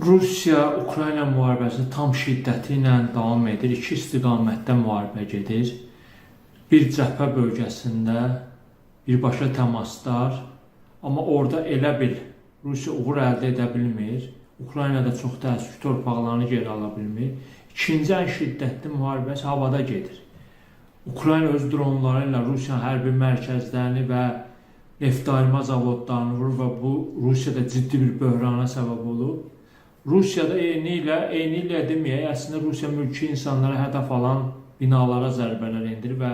Rusiya-Ukrayna müharibəsi tam şiddəti ilə davam edir. İki istiqamətdə müharibə gedir. Bir cəbhə bölgəsində birbaşa təmaslar, amma orada elə bir Rusiya uğur əldə edə bilmir. Ukraynada çox təəssüf torpaqlarını geri ala bilmir. İkinci ən şiddətli müharibəsi havada gedir. Ukrayna öz dronları ilə Rusiyanın hərbi mərkəzlərini və neft ayırma zavodlarını vurur və bu Rusiyada ciddi bir böhrana səbəb olub. Rusiyada eyni ilə deməyək, əslində Rusiya mülki insanlara hədəf alan binalara zərbələr endirir və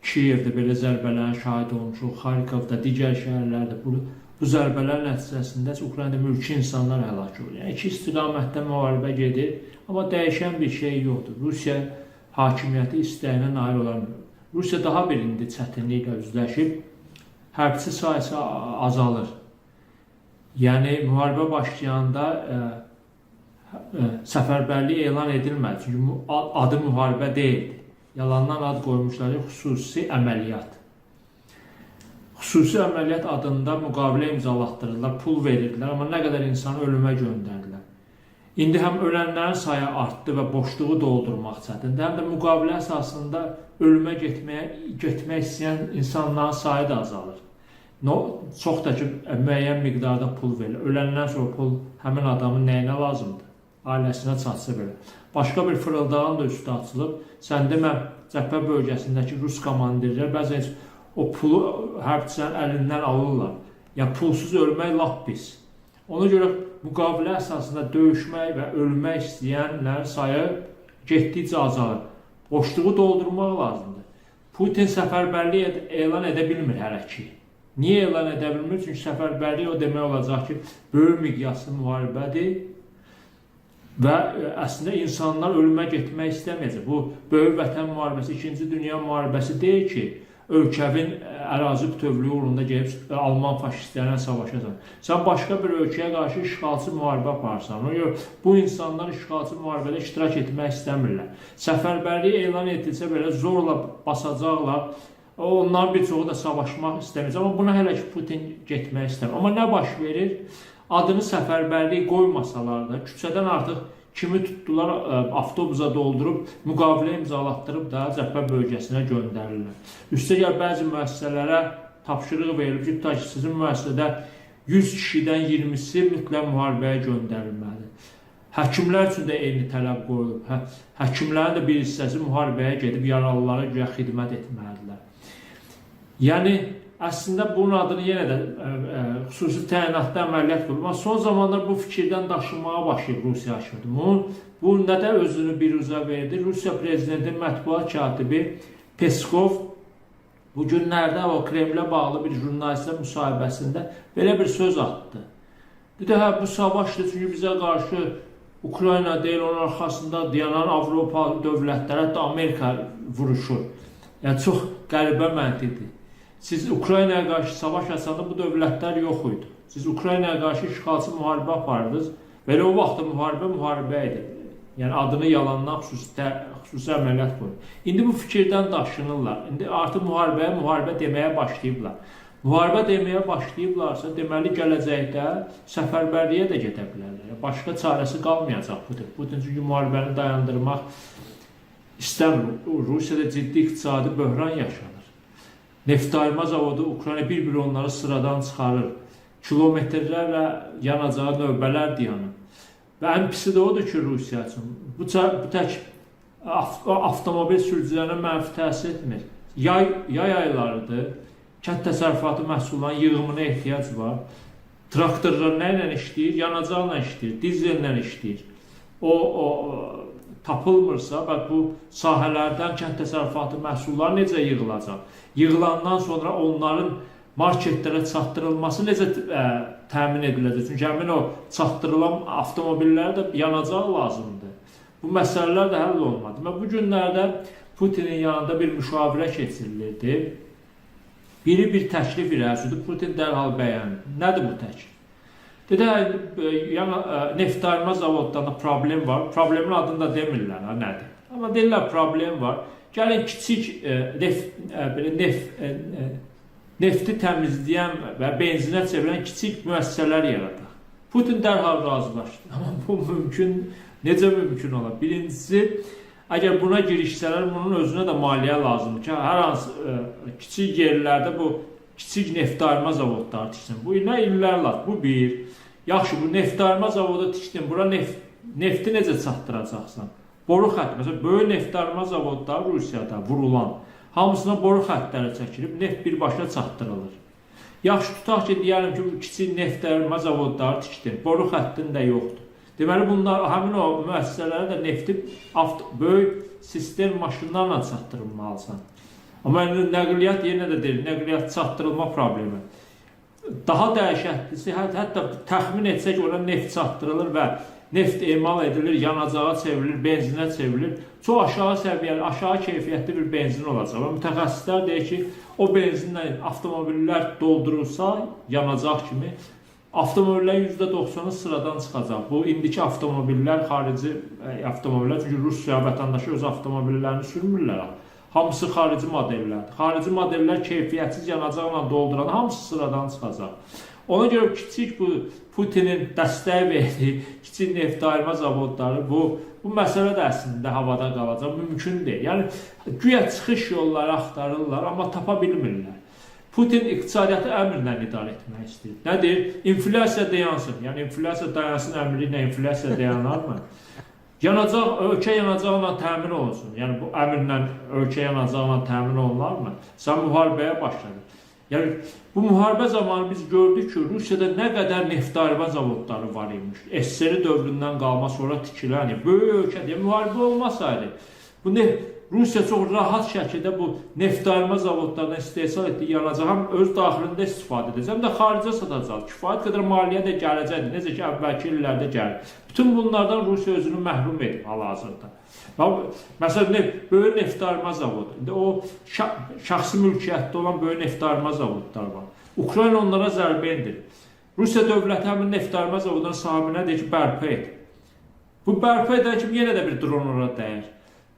Kiyevdə belə zərbələrin şahid olmuşuq, Xarkovda, digər şəhərlərdə bu zərbələr nəticəsində Ukraynada mülki insanlar həlak olur. Yəni iki istiqamətdə müharibə gedir, amma dəyişən bir şey yoxdur. Rusiya hakimiyyəti istəyinə nail ola bilmir. Rusiya daha bir indi çətinliklə üzləşib, hərbçi sayısı azalır. Yəni müharibə başlayanda səfərbərlik elan edilmədi. Çünki adı müharibə deyildi. Yalandan ad qoymuşlar, xüsusi əməliyyat. Xüsusi əməliyyat adında müqavilə imzalatdırırlar, pul verirdilər, amma nə qədər insanı ölümə göndərdilər. İndi həm ölənlərin sayı artdı və boşluğu doldurmaq çətindir, həm də müqavilə əsasında ölümə getmək istəyən insanların sayı da azalır. Çox da ki, müəyyən miqdarda pul verilir. Öləndən sonra pul həmin adamın nəyinə lazımdır? Ailəsinə çatsa belə. Başqa bir fırıldağın da üstü açılıb. Sən demə, cəbhə bölgəsindəki Rus komandirlər bəzən o pulu hərbçilərin əlindən alırlar. Yəni, pulsuz ölmək lap pis. Ona görə müqavilə əsasında döyüşmək və ölmək istəyənlər sayı getdikcə azalır. Boşluğu doldurmaq lazımdır. Putin səfərbərlik elan edə bilmir hələ ki. Niyə elan edə bilmir? Çünki səfərbərlik o demək olacaq ki, böyük miqyaslı müharibədir və əslində insanlar ölümə getmək istəməyəcək. Bu, böyük vətən müharibəsi, 2-ci dünya müharibəsi deyil ki, ölkəvin ərazi bütövlüyü uğrunda gelib Alman faşistlərlə savaşacaq. Sən başqa bir ölkəyə qarşı işğalçı müharibə aparsan. Bu insanlar işğalçı müharibədə iştirak etmək istəmirlər. Səfərbərlik elan edilsə belə zorla basacaqlar. Onların bir çoxu da savaşmaq istəməyəcək. Amma buna hələ ki Putin getmək istəmir. Amma nə baş verir? Adını səfərbərlik qoymasalar da, küçədən artıq kimi tutdular, avtobusa doldurub, müqavilə imzalatdırıb da cəbhə bölgəsinə göndərirlər. Üstəgəl bəzi müəssisələrə tapşırıq verilib ki, tutaq ki, sizin müəssisədə 100 kişidən 20-si mütləq müharibəyə göndərilməlidir. Həkimlər üçün də eyni tələb qoyulub. Həkimlərin də bir hissəsi müharibəyə gedib yaralılara güya xidmət etməlidirlər. Yəni, əslində bunun adını yenə də xüsusi təyinatda əməliyyat qurulur. Son zamanlar bu fikirdən daşınmağa başlayıb Rusiya hakimiyyəti. Bu nədə özünü biruzə verdi? Rusiya prezidentinin mətbuat katibi Peskov bu günlərdə o Kremlə bağlı bir jurnalistlə müsahibəsində belə bir söz atdı. Dedi, bu savaşdır, çünki bizə qarşı Ukrayna deyil, onun arxasında dayanan Avropa dövlətləri, hətta Amerika vuruşur. Yəni, çox qəribə məntiqdir. Siz Ukraynaya qarşı savaş açanda bu dövlətlər yox idi. Siz Ukraynaya qarşı işğalçı müharibə apardınız. Belə o vaxtda müharibə idi. Yəni adını yalandan xüsusi əməliyyat qoyur. İndi bu fikirdən daşınırlar. İndi artıq müharibə deməyə başlayıblar. Müharibə deməyə başlayıblarsa, deməli gələcəkdə səfərbərliyə də gedə bilərlər. Başqa çarəsi qalmayacaq Putin. Putin çünki müharibəni dayandırmaq istəmir. Rusiyada ciddi iqtisadi böhran yaşanır. Neft ayırma zavodu Ukrayna bir onları sıradan çıxarır. Kilometrlərlə yanacağı növbələr dayanır. Və ən pisi də odur ki, Rusiya üçün. Bu tək avtomobil sürücülərinə mənfi təsir etmir. Yay aylarıdır. Kənd təsərrüfatı məhsullarının yığımına ehtiyac var. Traktorlar nə ilə işləyir? Yanacaqla işləyir, dizellə işləyir. Tapılmırsa, bu sahələrdən kənd təsərrüfatı məhsulları necə yığılacaq? Yığılandan sonra onların marketlərə çatdırılması necə təmin ediləcək? Çünki həmin o çatdırılan avtomobillərə də yanacaq lazımdır. Bu məsələlər də həll olmadı. Və bu günlərdə Putinin yanında bir müşavirə keçirilirdi. Biri bir təklif irəlidir, Putin dərhal bəyənir. Nədir bu təklif? Dedi, neft ayırma zavodlarında problem var. Problemin adını da demirlər, nədir? Amma deyirlər, problem var. Gəlin, kiçik nefti təmizləyən və benzinə çevirən kiçik müəssisələr yaradaq. Putin dərhal razılaşdı. Amma bu mümkün, necə mümkün olar? Birincisi, əgər buna girişsələr, bunun özünə də maliyyə lazımdır ki, hər hansı kiçik yerlərdə bu kiçik neftayırma zavodları tiksin. Bu nə illər lazım? Bu bir. Yaxşı, bu neftayırma zavodu tikdin, bura nefti necə çatdıracaqsan? Boru xətti, məsələn, böyük neftayırma zavodları Rusiyada vurulan, hamısına boru xəttləri çəkilib, neft birbaşa çatdırılır. Yaxşı, tutaq ki, deyəlim ki, kiçik neftayırma zavodları tikdin, boru xəttin də yoxdur. Deməli, bunlar, həmin o müəssisələrə də nefti böyük sistem maşınlarla çatdırılmalısan. Amma nəqliyyat yenə də deyil, nəqliyyat çatdırılma problemi. Daha dəhşətlisi, hətta təxmin etsək, ona neft çatdırılır və neft emal edilir, yanacağa çevrilir, benzinə çevrilir. Çox aşağı səviyyəli, aşağı keyfiyyətli bir benzin olacaq. Və mütəxəssislər deyir ki, o benzinlə avtomobillər doldurulsa, yanacaq kimi, avtomobillərin %90'ı sıradan çıxacaq. Bu, indiki avtomobillər, xarici avtomobillər, çünki Rusiya vətəndaşı öz avtomobillərini sürmürlər. Hamısı xarici modellərdir. Xarici modellər keyfiyyətsiz yanacaqla dolduran, hamısı sıradan çıxacaq. Ona görə kiçik bu Putinin dəstək verdiyi kiçik neftayırma zavodları, bu məsələ də əslində havada qalacaq, mümkün deyil. Yəni, güya çıxış yolları axtarırlar, amma tapa bilmirlər. Putin iqtisadiyyatı əmrlə idarə etmək istəyir. Nədir? İnflyasiya dayansın. Yəni, inflyasiya dayansın əmri ilə inflyasiya dayanarmı? Ölkə yanacaqla təmin olunsun. Yəni, bu əmrlə ölkə yanacaqla təmin olunarmı? Sən müharibəyə başladın. Yəni, bu müharibə zamanı biz gördük ki, Rusiyada nə qədər neftayırma zavodları var imiş. SSR dövründən qalma sonra tikilən, böyük ölkədə müharibə olmasaydı, Rusiya çox rahat şəkildə bu neftayırma zavodlarından istehsal etdiyi yanacağı həm öz daxilində istifadə edəcək, həm də xaricə satacaq. Kifayət qədər maliyyə də gələcəkdir, necə ki, əvvəlki illərdə gəlir. Bütün bunlardan Rusiya özünü məhrum edib hal-hazırda. Məsələn, böyük neftayırma zavodu, indi o şəxsi mülkiyyətdə olan böyük neftayırma zavodlar var. Ukrayna onlara zərbə endirir. Rusiya dövləti həmin neftayırma zavodunun sahibinə deyir ki, bərpa et. Bu bərpa edən kimi yenə də bir dron ora dəyər.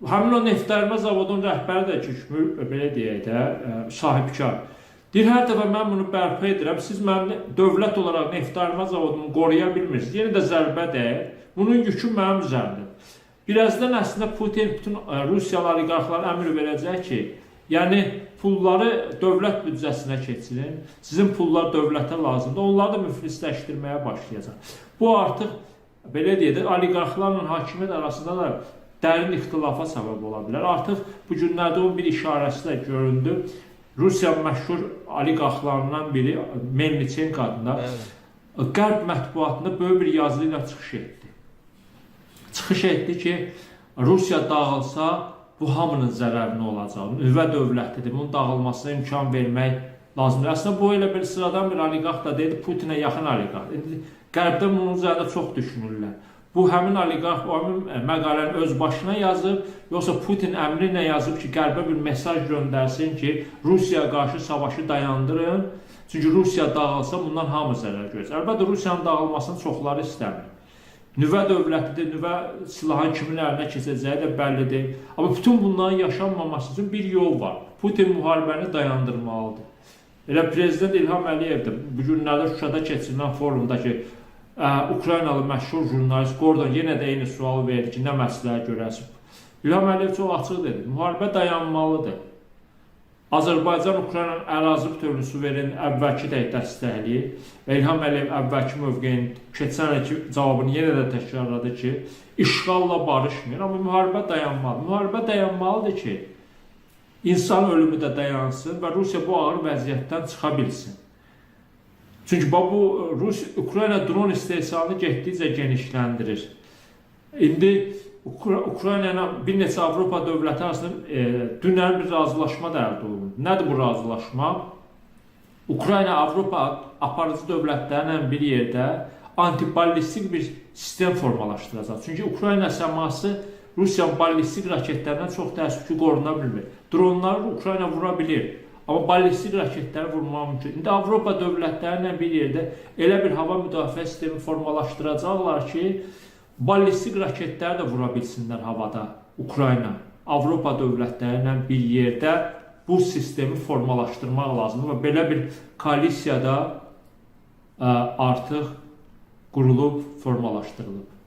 Həmin o neftayırma zavodun rəhbəri də küçmür, belə deyək də, sahibkar. Deyir, hər dəfə mən bunu bərpa edirəm, siz mənim dövlət olaraq neftayırma zavodumu qoruya bilmirsiniz. Yenə də zərbə dəyər, bunun yükü mənim üzərimdir. Birazdan əslində Putin bütün Rusiyalı oliqarxlara əmr verəcək ki, yəni pulları dövlət büdcəsinə keçirin, sizin pullar dövlətə lazımdır, onları da müflisləşdirməyə başlayacaq. Bu artıq, belə deyək də, oliqarxlarla hakimiyyət arasında da dərin ixtilafa səbəb ola bilər. Artıq bu günlərdə onun bir işarəsi də göründü. Rusiya məşhur oliqarxlarından biri, Melnichenko adında, Qərb mətbuatında böyük bir yazı ilə çıxış etdi. Çıxış etdi ki, Rusiya dağılsa, bu hamının zərərinə olacaq. Nüvə dövlətidir, bunun dağılmasına imkan vermək lazımdır. Əslində, bu elə bir sıradan bir oliqarx da deyil, Putinə yaxın oliqarx. Qərbdə bunun üzərində çox düşünürlər. Bu, həmin oliqarx, həmin məqaləni öz başına yazıb, yoxsa Putin əmri ilə yazıb ki, Qərbə bir mesaj göndərsin ki, Rusiya qarşı savaşı dayandırın. Çünki Rusiya dağılsa, bundan hamı zərər görəcək. Əlbəttə, Rusiyanın dağılmasını çoxları istəmir. Nüvə dövlətidir, nüvə silahın kimin əlinə keçəcəyi də bəllidir. Amma bütün bunların yaşanmaması üçün bir yol var. Putin müharibəni dayandırmalıdır. Elə Prezident İlham Əliyev də bu günlərdə Şuşada keçirilən forumda ki, Ukraynalı məşhur jurnalist Gordon yenə də eyni sualı verdi ki, nə məsləhət görəsib. İlham Əliyev çox açıq dedi, müharibə dayanmalıdır. Azərbaycan Ukraynanın ərazi bütövlüyünü suverenin əvvəlki də dəstəkləyir və İlham Əliyev əvvəlki mövqeyinin keçən ilki cavabını yenə də təkrarladı ki, işğalla barışmır, amma müharibə dayanmalıdır. Müharibə dayanmalıdır ki, insan ölümü də dayansın və Rusiya bu ağır vəziyyətdən çıxa bilsin. Çünki bu Ukrayna dron istehsalını getdikcə genişləndirir. İndi Ukrayna ilə bir neçə Avropa dövləti arasında dünən bir razılaşma da əldə olundu. Nədir bu razılaşma? Ukrayna Avropa aparıcı dövlətlərlə bir yerdə antiballistik bir sistem formalaşdıracaq. Çünki Ukrayna səması Rusiyanın ballistik raketlərindən çox təəssüf ki, qoruna bilmir. Dronları Ukrayna vura bilir. Amma ballistik raketləri vurmaq mümkün. İndi Avropa dövlətlərlə bir yerdə elə bir hava müdafiə sistemi formalaşdıracaqlar ki, ballistik raketləri də vura bilsinlər havada Ukrayna. Avropa dövlətlərlə bir yerdə bu sistemi formalaşdırmaq lazımdır və belə bir koalisiyada artıq qurulub, formalaşdırılıb.